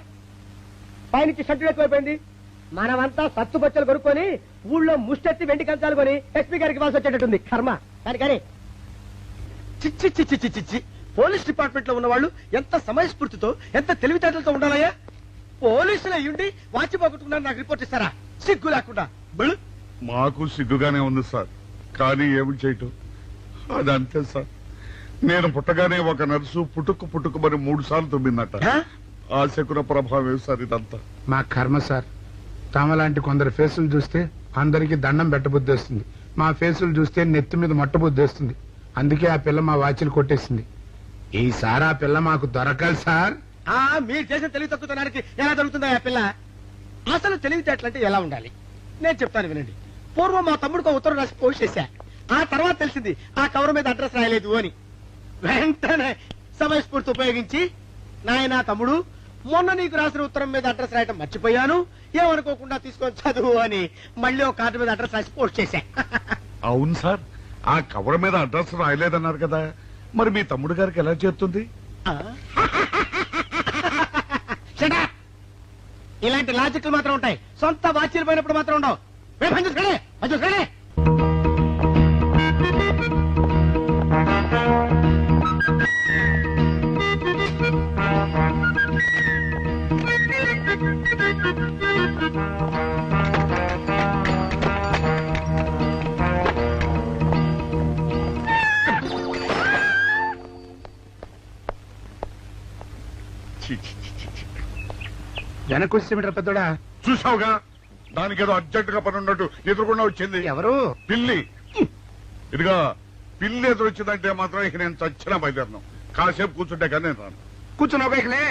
పైనుంచి షంటు ఎక్కువైపోయింది. మనమంతా సత్తు బచ్చలు కొనుక్కొని ఊళ్ళో ముష్టెత్తి వెండి కంచాలు కొని ఎస్పీ గారికి ఇవ్వాల్సి వచ్చేటట్టుంది. కర్మ. కానీ చిచ్చి చిచ్చి చిచ్చి చిచ్చి పోలీస్ డిపార్ట్మెంట్ లో ఉన్న వాళ్ళు ఎంత సమయస్ఫూర్తితో ఎంత తెలివితేటలతో ఉండాలయ్యా? పోలీసులు అయ్యుండి వాచి పోగొట్టుకున్నారు నాకు రిపోర్ట్ ఇస్తారా? సిగ్గు లేకుండా. బళ్ళు. మాకు సిగ్గుగానే ఉంది సార్, కానీ ఏమి చేయటం, అదంతే సార్. నేను పుట్టగానే ఒక నర్సు పుట్టుకు మరి 3 సార్లు తుమ్మిందట. ఆ శకున ప్రభావం సార్ ఇదంతా. మా కర్మ సార్. తమలాంటి కొందరు ఫేసులు చూస్తే అందరికి దండం పెట్టబుద్ధి వస్తుంది. మా ఫేసులు చూస్తే నెత్తి మీద మొట్టబుద్ధి వస్తుంది. అందుకే ఆ పిల్ల మా వాచిలు కొట్టేసింది. ఈసారి ఆ పిల్ల మాకు దొరకాలి సార్. మీరు చేసిన తెలివి తక్కువతనానికి ఎలా దొరుకుతుందా ఆ పిల్ల? అసలు తెలివితేటలంటే ఎలా ఉండాలి నేను చెప్తాను వినండి. పూర్వం మా తమ్ముడికి ఉత్తరం రాసి పోస్ట్ చేశా. ఆ తర్వాత తెలిసింది ఆ కవర్ మీద అడ్రస్ రాయలేదు అని. వెంటనే సమయస్ఫూర్తి ఉపయోగించి, నాయనా తమ్ముడు, మొన్న నీకు రాసిన ఉత్తరం మీద అడ్రస్ రాయటం మర్చిపోయాను, ఏమనుకోకుండా తీసుకొని చదువు అని మళ్ళీ ఒక కార్డు మీద అడ్రస్ రాసి పోస్ట్ చేశా. అవును సార్, ఆ కవర్ మీద అడ్రస్ రాయలేదన్నారు కదా, మరి మీ తమ్ముడు గారికి ఎలా చేస్తుంది? Shut up! ఇలాంటి లాజిక్లు మాత్రం ఉంటాయి, సొంత వాచీలు పోయినప్పుడు మాత్రం ఉండవు. వెనక్కి వచ్చేమిట్రా పెద్దోడా? చూసావుగా, దానికేదో అర్జెంట్ గా పని ఉన్నట్టు ఎదురుకుండా వచ్చింది. ఎవరు? పిల్లి. ఇదిగా పిల్లి ఎదురు వచ్చిందంటే మాత్రం ఇక నేను చచ్చిన బయలుదేరను. కాసేపు కూర్చుంటే కానీ నేను రాను. కూర్చున్నావు ఇకలే.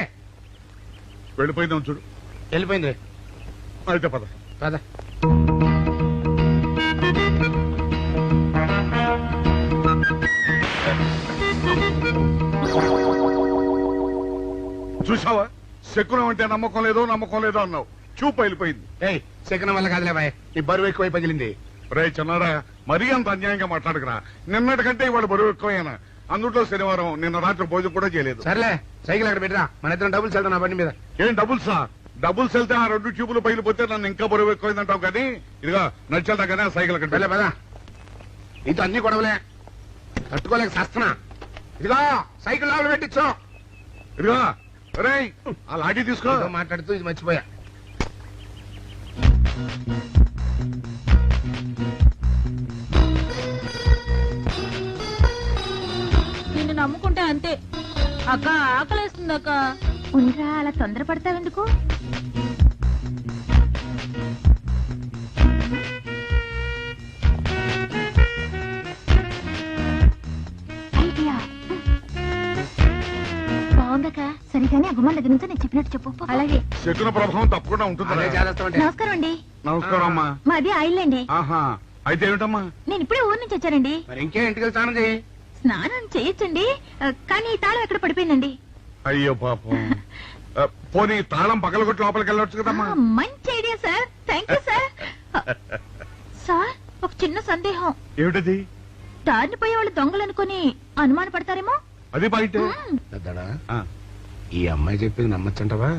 వెళ్ళిపోయిందాం చూడు. వెళ్ళిపోయింది. అయితే పద. పద. చూసావా, శకునం అంటే నమ్మకం లేదో అన్నావు. చూపు వెళ్ళిపోయింది. ఏయ్, శకనం వల్ల కాదులే బాయ్, నీ బరువు ఎక్కువై పగిలింది. రే చిన్నారా, మరీ అంత అన్యాయంగా మాట్లాడకురా. నిన్నటికంటే ఇవాళ బరువు ఎక్కువైనా. అందులో శనివారం నిన్న రాత్రి భోజనం కూడా చేయలేదు. సర్లే, సైకిల్ అక్కడ పెట్టరా, మన ఇద్దరం డబ్బులు వెళ్తాం నా బండి మీద. ఏం డబుల్సా? డబుల్స్ వెళ్తే ఆ 2 ట్యూబులు పగిలిపోతే నన్ను ఇంకా బరువు ఎక్కువైందంటావు. కానీ ఇదిగా నడిచేదా కానీ ఆ సైకిల్ అక్కడ పదా. ఇంత అన్ని గొడవలే, తట్టుకోలేక సస్తనా. ఇదిగో సైకిల్ లోపల పెట్టించు. ఇదిగా రే, ఆ లాఠీ తీసుకో. మాట్లాడుతూ ఇది మర్చిపోయా. నిన్ను నమ్ముకుంటే అంతే. అక్క ఆకలేస్తుంది అక్క. ఉండరా, అలా తొందరపడతావెందుకు? ఐడియా బాగుందక్క. సరిగానే ఆ గుమ్మం దగ్గర నుంచి నేను చెప్పినట్టు చెప్పు. అలాగే. శకున ప్రభావం తప్పకుండా ఉంటుంది. నమస్కారం అండి. నమస్కారం అమ్మా. మాది ఐలండి. ఆహా, అయితే ఏమిటమ్మా? నేను ఇప్పుడే ఊరు నుంచి వచ్చానండి. మరి ఇంకే ఇంటికి స్నానం చేయి. స్నానం చేయొచ్చండి, కానీ తాళం ఎక్కడ పడిపోయిందండి. అయ్యో పాపం. పోనీ తాళం పగలగొట్టి లోపలికి వెళ్ళొచ్చు కదమ్మా. మంచి idea sir. Thank you sir. Sir ఒక చిన్న సందేహం. ఏమిటది? దారిని పోయే వాళ్ళు దొంగలు అనుకుని అనుమాన పడతారేమో. అది బయట పెద్దడా ఈ అమ్మాయి చెప్పింది నమ్మచ్చంటవా?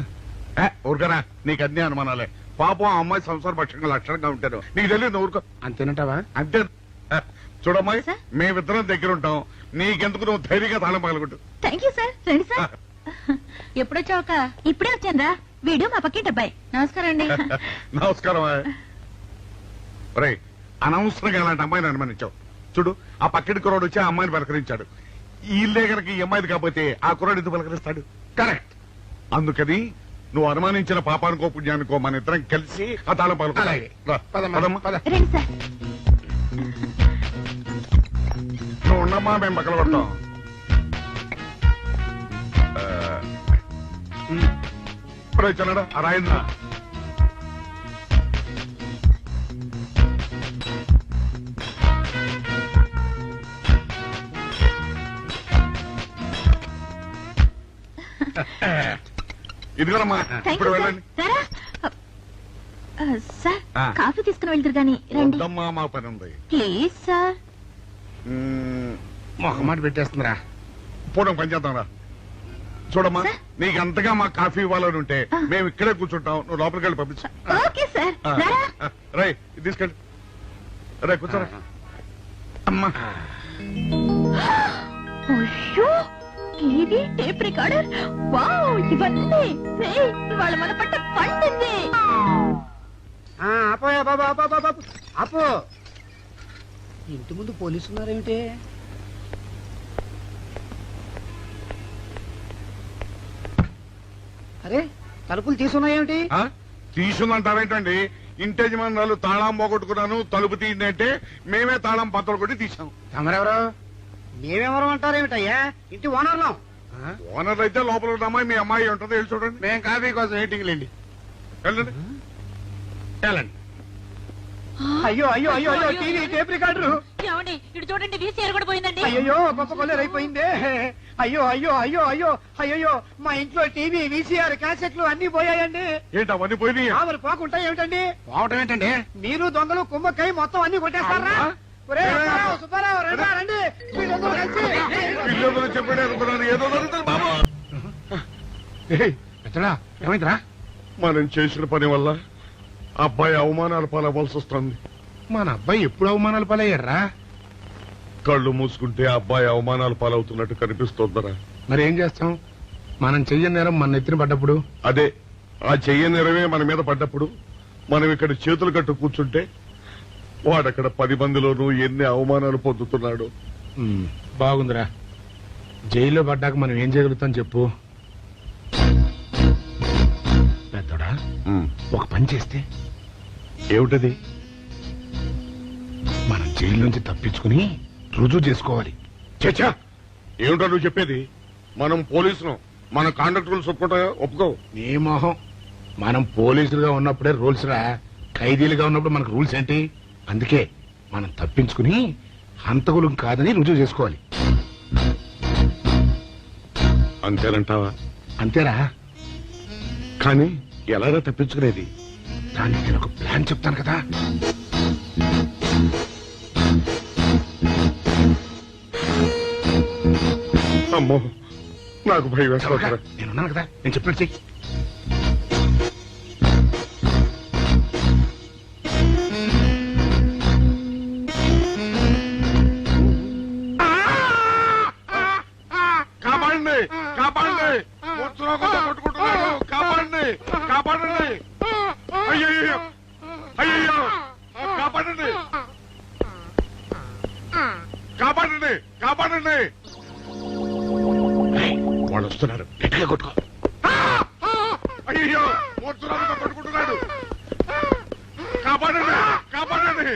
ఊరుకరా, నీకు అన్ని అనుమానాలే. పాపం ఆ అమ్మాయి సంసార పక్షంగా లక్షణంగా ఉంటారు, నీకు తెలియదు. ఊరుకో. అంతేనంటావా? అంతే. చూడమ్మాయి, సార్? మేమిద్దరం దగ్గర ఉంటాం, నీకెందుకు నువ్వు ధైర్యంగా తాళం పగలగొట్టు. Thank you sir. రండి సార్. ఎప్పుడొచ్చావుక? ఇప్పుడే వచ్చాను రా. వీడు మా పక్కింటి అబ్బాయి. నమస్కారం అండి. నమస్కారం. రేయ్, అనవసరంగా అలాంటి అమ్మాయిని అనుమానించావు. చూడు, ఆ పక్కటి కుర్రాడు వచ్చి ఆ అమ్మాయిని పలకరించాడు. ఈ ఇల్లే కనుక ఈ అమ్మాయిది కాకపోతే ఆ కుర్రాడు ఎందుకు పలకరిస్తాడు? కరెక్ట్. అందుకని నువ్వు అనుమానించిన పాపానికో పుణ్యానికో మన ఇద్దరం కలిసి ఆ తాళం అలాగే. పలక. రండి సార్. నువ్వు ఉండమ్మా, మేము పక్కన పడతాం. చల్లడా ఆ రాయిందా? ఇదిగోనమ్మా, ఇప్పుడు వెళ్ళండి. సార్ ఆ. కాఫీ తీసుకుని వెళ్తారు గాని రండి. వద్దమ్మా, మా పని ఉంది. Please sir. మొహమాట పెట్టేస్తుందిరా. పూడం పని చేద్దాం రా. చూడమ్మా, సార్? నీకు అంతగా మా కాఫీ ఇవ్వాలని ఉంటే మేము ఇక్కడే కూర్చుంటాం, నువ్వు లోపలికి వెళ్ళి పంపించు. Okay sir. రారా. రై, ఇది తీసుకెళ్ళి. రే, కూర్చోరా. అమ్మా, అయ్యో టీవీ, టేప్ రికార్డర్, వావ్ ఇవన్నీ. రేయ్, ఇవాళ మన పట్ట పండింది. అపోయా బాబా, అపో. ఇంటి ముందు పోలీసు ఉన్నారేమిటి? అరే, తలుపులు తీసున్నాయేమిటి? తీసుందంటారేంటండి? ఇంటి యజమానులు తాళం పోగొట్టుకున్నాను, తలుపు తీయండి అంటే మేమే తాళం పత్తలు కొట్టి తీసాం. తమరెవరు? మేమెవరం అంటారేమిటయ్యా? ఇంటి ఓనర్లం. ఓనర్ అయితే లోపల ఉన్న అమ్మాయి మీ అమ్మాయి ఉంటుందో వెళ్ళి చూడండి. మేము కాఫీ కోసం వెయిటింగ్ లేండి. వెళ్ళండి. వెళ్ళండి. అయ్యో అయ్యో అయ్యో అయ్యో, టీవీ, టేప్ రికార్డరు. ఏమండి ఇటు చూడండి, వీసీఆర్ కూడా పోయిందండి. అయ్యో, గొప్ప కొల్లేరైపోయిందే. అయ్యో అయ్యో అయ్యో అయ్యో అయ్యో, మా ఇంట్లో టీవీ, వీసీఆర్, క్యాసెట్లు అన్ని పోయాయండి. ఏంటి అవన్నీ పోయినాయి? మరి పోకుండా ఏమిటండి? పోవటం ఏంటండి? మీరు దొంగలు కుమ్మక్కై మొత్తం అన్ని కొట్టేస్తారా? ఒరేయ్, సుబ్బారావు, సుబ్బారావు, రండి, రండి. వీళ్ళందరూ కలిసి. పిల్లలు చెప్పాడు అనుకున్నాను, ఏదో జరుగుతుంది బాబు. పెద్దడా ఏమైందిరా? మనం చేసిన పని వల్ల అబ్బాయి అవమానాలు పాలవలసి వస్తుంది. మన అబ్బాయి ఎప్పుడు అవమానాలు పాలయ్యారా? కళ్ళు మూసుకుంటే అబ్బాయి అవమానాలు పాలవుతున్నట్టు కనిపిస్తోందరా. మరి ఏం చేస్తాం? మనం చెయ్యని నేరం మన నెత్తిన పడ్డప్పుడు, అదే ఆ చెయ్య నెరవే మన మీద పడ్డప్పుడు మనం ఇక్కడ చేతులు కట్టు కూర్చుంటే వాడక్కడ 10 మందిలోనూ ఎన్ని అవమానాలు పొందుతున్నాడు. బాగుందిరా. జైల్లో పడ్డాక మనం ఏం చేయగలుగుతాం చెప్పు? పెద్దడా ఒక పని చేస్తే ఏమిటది? మనం జైలు నుంచి తప్పించుకుని రుజువు చేసుకోవాలి. చచ్చా, ఏమిటో నువ్వు చెప్పేది? మనం పోలీసులు, మన కాండక్ట్ రూల్స్ ఒప్పుకోవు. నీ మొహం. మనం పోలీసులుగా ఉన్నప్పుడే రూల్స్ రా. ఖైదీలుగా ఉన్నప్పుడు మనకు రూల్స్ ఏంటి? అందుకే మనం తప్పించుకుని హంతకులం కాదని రుజువు చేసుకోవాలి. అంతేనంటావా? అంతేరా. కానీ ఎలాగా తప్పించుకునేది? దానికి నేను ఒక ప్లాన్ చెప్తాను కదా. అమ్మో, నాకు భయం వేస్తారా. నేనున్నాను కదా, నేను చెప్పినట్టు చెయ్యి. కాపాడండి, కాపాడండి, మూర్ఛలోకంతో కొట్టుకుంటున్నాడు. కాపాడండి, కాపాడండి. అయ్యయ్యో, అయ్యయ్యో, కాపాడండి, కాపాడండి, కాపాడండి. వాళ్ళు వస్తున్నారు, గట్టిగా కొట్టుకో. అయ్యో, మూర్ఛలోకంతో కొట్టుకుంటున్నాడు. కాపాడండి, కాపాడండి,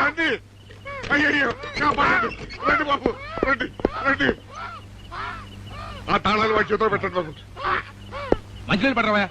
రండి. అయ్యయ్యో, కాపాడండి, రండి బాబు, రండి, రండి. ఆ తాళాలు వాడి చేతిలో పెట్టండి బాబు. మంచినీళ్ళు పడరావా?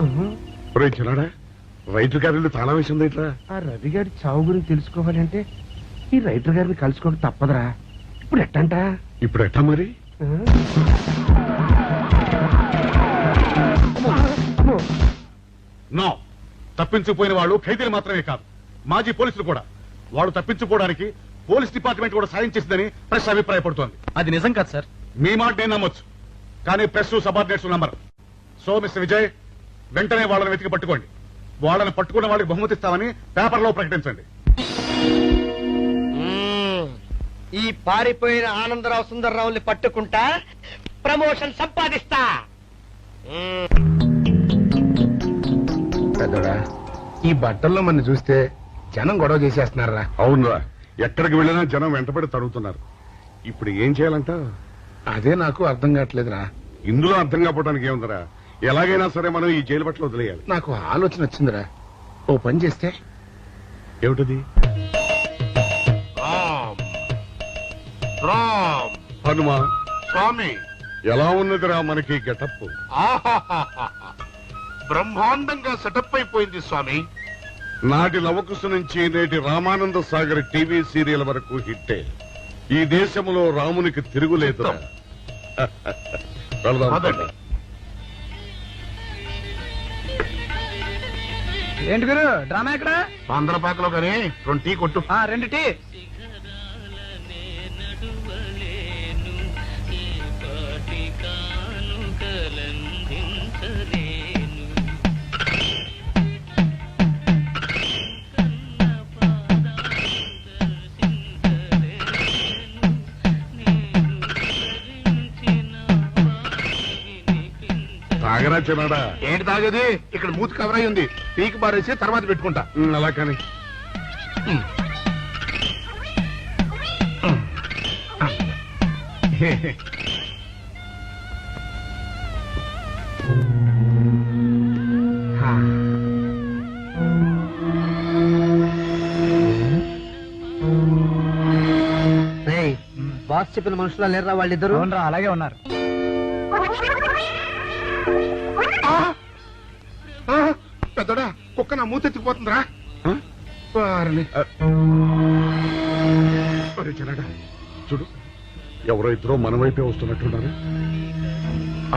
ఒరే చిన్నాడా, రైతు గారి తాళం వేసింది ఇట్లా. ఆ రవి గారి చావు గురించి తెలుసుకోవాలంటే ఈ రైటర్ గారిని కలుసుకోవడం తప్పదురా. ఇప్పుడు ఎట్టంట? ఇప్పుడు ఎట్టా మరి? నో, తప్పించుకుపోయిన వాళ్ళు ఖైదీలు మాత్రమే కాదు, మాజీ పోలీసులు కూడా. వాళ్ళు తప్పించుకోవడానికి పోలీస్ డిపార్ట్మెంట్ కూడా సాయం చేసిందని ప్రెస్ అభిప్రాయపడుతోంది. అది నిజం కాదు సార్. మీ మాట నేను నమ్మొచ్చు, కానీ press subordinates number. So mister Vijay, వెంటనే వాళ్ళని వెతికి పట్టుకోండి. వాళ్ళని పట్టుకున్న వాళ్ళకి బహుమతి ఇస్తామని పేపర్లో ప్రకటించండి. ఈ పారిపోయిన ఆనందరావు సుందర్రావుని పట్టుకుంటా ప్రమోషన్ సంపాదిస్తా. పెద్దోడా, ఈ బట్టల్లో మన చూస్తే జనం గొడవ చేసేస్తున్నారా? అవునరా, ఎక్కడికి వెళ్ళినా జనం వెంటబడి తరుగుతున్నారు. ఇప్పుడు ఏం చేయాలంట? అదే నాకు అర్థం కావట్లేదురా. ఇందులో అర్థం కావడానికి ఏముందరా, ఎలాగైనా సరే మనం ఈ జైలు బట్టలు వదిలేయాలి. నాకు ఆలోచన వచ్చిందిరా. ఓ పని చేస్తే. ఏమిటది? హనుమా స్వామి, ఎలా ఉన్నదిరా మనకి గెటప్? బ్రహ్మాండంగా సెటప్ అయిపోయింది స్వామి. నాటి లవకుశ నుంచి నేటి రామానంద సాగర్ టీవీ సీరియల్ వరకు హిట్టే. ఈ దేశంలో రామునికి తిరుగులేదురా. వెళదాం. ఏంటి గురు డ్రామా ఎక్కడ? పాందరపాకలో కానీ 2 టీ కొట్టు. 2 టీ. తాగరా చిన్నాడా? ఏంటి తాగేది? ఇక్కడ మూతి కవర్ అయి ఉంది. పీకి బారేసి తర్వాత పెట్టుకుంటా. అలా కానీ బాస్ చెప్పిన మనుషులా లేరా వాళ్ళిద్దరు? అలాగే ఉన్నారు. పెద్దోడా, కుక్క నా మూతెత్తిపోతుందిరా. వారిని. ఒరే చిన్నాడా, చూడు, ఎవరో ఇద్దరు మన వైపే వస్తున్నట్టున్నారు.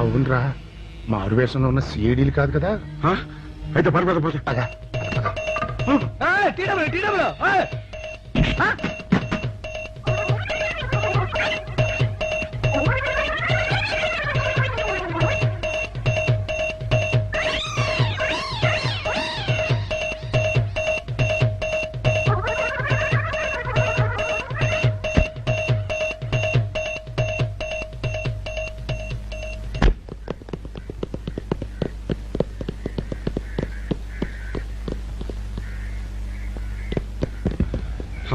అవునరా, మారు వేషంలో ఉన్న సీడీలు కాదు కదా. అయితే పర్వాలేదు పద.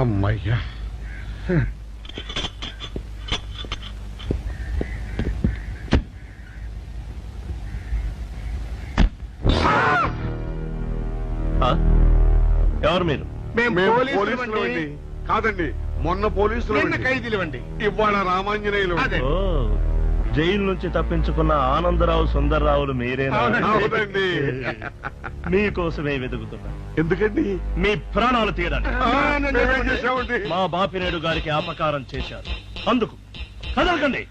అమ్మయ్యా, ఎవరు మీరు? మేము పోలీసులమండి. కాదండి, మొన్న పోలీసులు, ఖైదీలు అండి. ఇవాళ రామాంజనేయులు. ఓ, జైలు నుంచి తప్పించుకున్న ఆనందరావు సుందర్రావులు మీరేనా? అవునండి. మీకోసమే వెతుకుతున్నా. ఎందుకండి? మీ ప్రాణాలు తీయడానికి. మేమేం చేశామండి? మా బాపినేడు గారికి అపకారం చేశారు, అందుకు కదలకండి.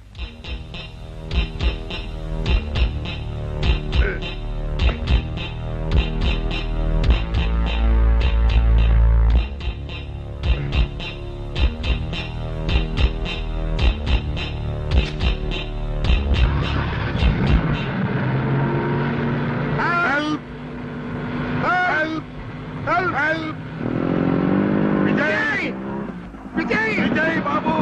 విజయ్ బాబు,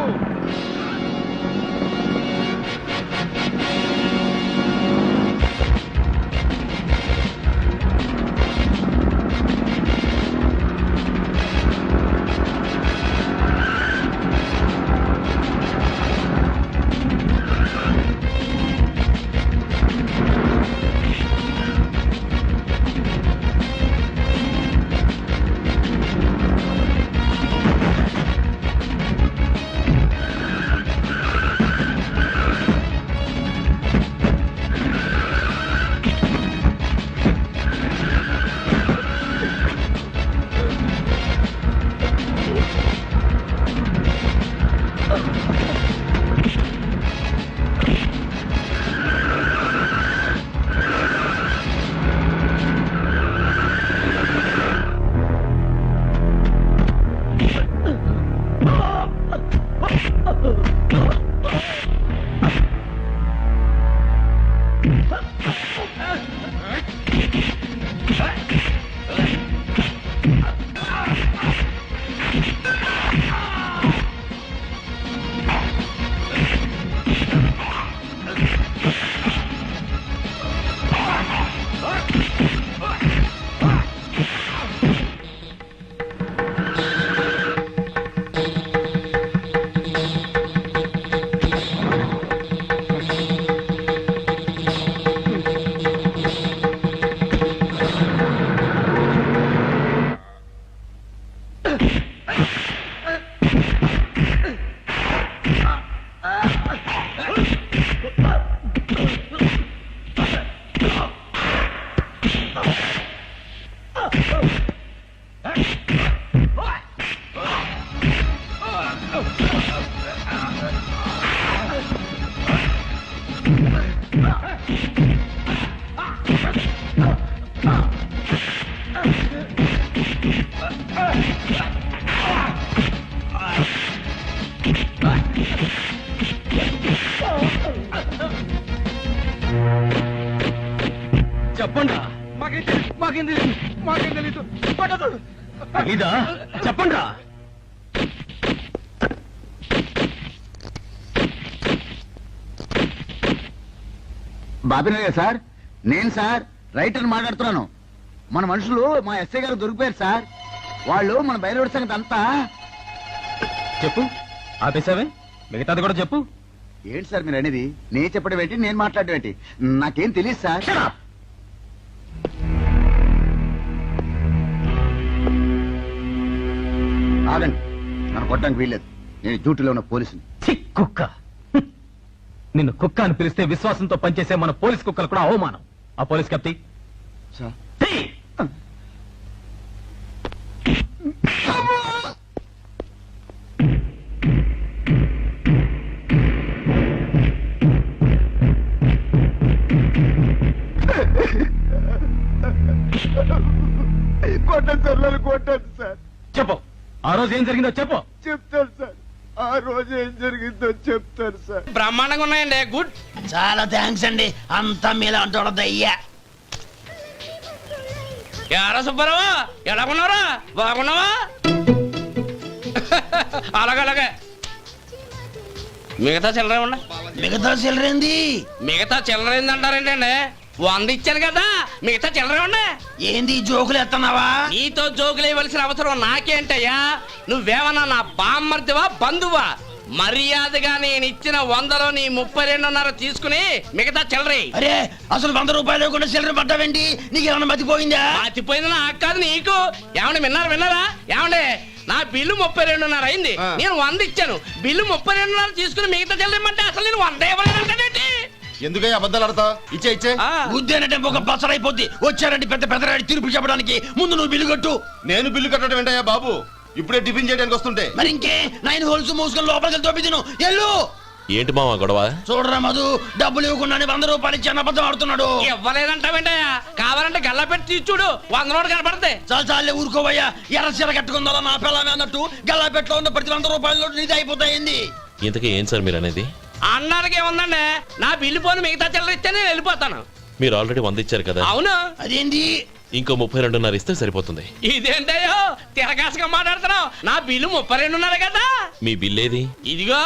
చెప్పండి. మాకేం తెలీదు ఇదా చెప్పండి. బాబినయ్య సార్, నేను సార్ రైటర్ మాట్లాడుతున్నాను. మన మనుషులు మా ఎస్ఐ గారు దొరికిపోయారు సార్. వాళ్ళు మన బయలుదేరి సంగతి అంతా చెప్పు. ఆపేసావే, మిగతాది కూడా చెప్పు. ఏంటి సార్ మీరు అనేది? నేను చెప్పడం ఏంటి, నేను మాట్లాడడం ఏంటి? నాకేం తెలియదు సార్. ఆగండి, నన్ను కొట్టడానికి వీల్లేదు. నేను డ్యూటీలో ఉన్న పోలీసుని. కుక్క. నిన్ను కుక్క అని పిలిస్తే విశ్వాసంతో పనిచేసే మన పోలీస్ కుక్కలు కూడా అవమానం. ఆ పోలీస్ కప్తి సార్ కొట్టండి సార్, నన్ను కొట్టండి సార్. చెప్పు, ఆ రోజు ఏం జరిగిందో చెప్పు. చెప్తాను సార్, ఆ రోజు ఏం జరిగిందో చెప్తాను సార్. బ్రహ్మాండంగా ఉన్నాయండి. గుడ్. చాలా థ్యాంక్స్ అండి, అంతా మీలా అంటోడదయ్యా. ఎరా సుబ్బారావు, ఎలాగున్నారా? బాగున్నావా? అలాగే మిగతా చిల్లర ఉండ. మిగతా చిల్లరేంది? మిగతా చిల్లర ఏందంటారండి అండి? 100 ఇచ్చాను కదా, మిగతా చిల్లర ఉండే. ఏంది జోకులు ఎత్తన్నావా? నీతో జోకులు వేయవలసిన అవసరం నాకేంటయ్యా? నువ్వేమన్నా నా బామ్మర్దివా, బంధువా? మర్యాదగా నేను ఇచ్చిన 100లో నీ 32.5 తీసుకుని మిగతా చిల్లరే. అరే, అసలు 100 రూపాయలు లేకుండా చిల్లర పడ్డావేంటి? నీకేమన్నా మతిపోయిందా? పాతిపోయింది నాకు కాదు, నీకు. ఏమండి విన్నారా? ఏమండి, నా బిల్లు 32.5 అయింది. నేను 100 ఇచ్చాను. బిల్లు 32.5 తీసుకుని మిగతా చిల్లరేమంటే అసలు నేను 100 ఇవ్వలేదంటే ఎందుకయ్యా అబద్ధాలు ఆడతా? ఇచ్చే బుద్ధేనంటే ఒక బసరైపోద్ది. వచ్చారంటే పెద్ద పెద్దరాడి తీర్పు చెప్పడానికి ముందు నువ్వు బిల్లు కట్టు. నేను బిల్లు కట్టడం ఏంటయ్యా బాబు? ఇప్పుడే టిఫిన్ చేయడానికి వస్తుంటే. మరి ఇంకే 9 హోల్స్ మూసుకొని లోపలికి తోపి తిను. ఎల్లు. ఏంటి మావా గొడవ? చూడరా మధు, డబ్బులు ఇవ్వకుండానే 100 రూపాయలు ఇచ్చి అబద్ధం ఆడుతున్నాడు. ఇవ్వలేదంటావేంటయ్యా? కావాలంటే గల్లా పెట్టి తీసి చూడు, 100 నోటు కనపడతాయి. చాలే ఊరుకోవయ్యా. ఎర్ర చీర కట్టుకుందా నా పిల్లమే అన్నట్టు గల్లా పెట్లో ఉన్న ప్రతి 100 రూపాయలు నీది అయిపోతాయింది. ఇంతకీ ఏం సార్ మీరు అనేది? అన్నానికి ఏముందండి, నా బిల్లు పోను మిగతా చిల్లర ఇస్తే నేను వెళ్ళిపోతాను. మీరు ఆల్రెడీ 100 ఇచ్చారు కదా. అవును. అదేంటి? ఇంకో 32.5 ఇస్తే సరిపోతుంది. ఇదేంటయ్యో తిరగాసుగా మాట్లాడుతున్నావు? నా బిల్లు 32.5 కదా. మీ బిల్ ఏది? ఇదిగో.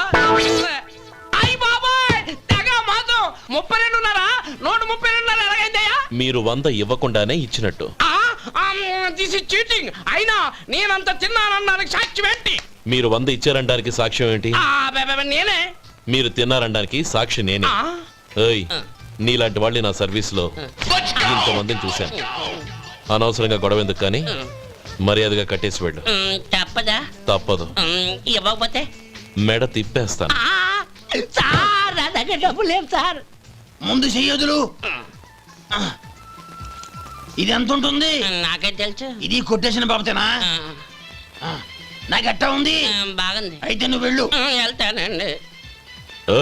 అయ్య బాబాయ్, తెగ మాతో 32.5 నోటు 32.5 ఎలాగైందయ్యా? మీరు 100 ఇవ్వకుండానే ఇచ్చినట్టు. This is cheating. అయినా నేనంత తిన్నానన్నానికి సాక్ష్యం ఏంటి? మీరు 100 ఇచ్చారనడానికి సాక్ష్యం ఏంటి? నేనే. మీరు తిన్నారనడానికి సాక్షి నేనే. ఏయ్, నీలాంటి వాళ్ళని నా సర్వీస్ లో ఇంతమందిని చూశాను. అనవసరంగా గొడవ ఎందుకు కానీ మర్యాదగా కట్టేసి వెళ్ళు. తప్పదా? తప్పదు. ఇవ్వకపోతే మెడ తిప్పేస్తాను. సార్, నా దగ్గర డబ్బు లేదు సార్. ముందు చెయ్యదులు. ఇది ఎంత ఉంటుంది? నాకేం తెలుసు. ఇది కొట్టేసిన బాబతేనా? నాకు అట్టా ఉంది. బాగుంది. అయితే నువ్వు వెళ్ళు. వెళ్తానండి.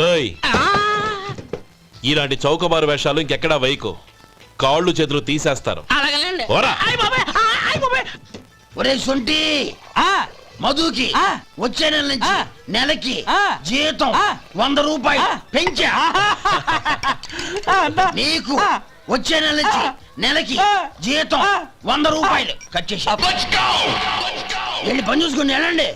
ఏయ్, ఇలాంటి చౌకబారు వేషాలు ఇంకెక్కడా వైకు. కాళ్ళు చేతులు తీసేస్తారు. అలాగేనండి. ఓరా. ఒరే సొంటి, మధుకి వచ్చే నెల నుంచి నెలకి జీతం 100 రూపాయలు పెంచా. నీకు వచ్చే నెల నుంచి నెలకి జీతం 100 రూపాయలు కట్ చేసి వెళ్ళి పని చూసుకుని వెళ్ళండి.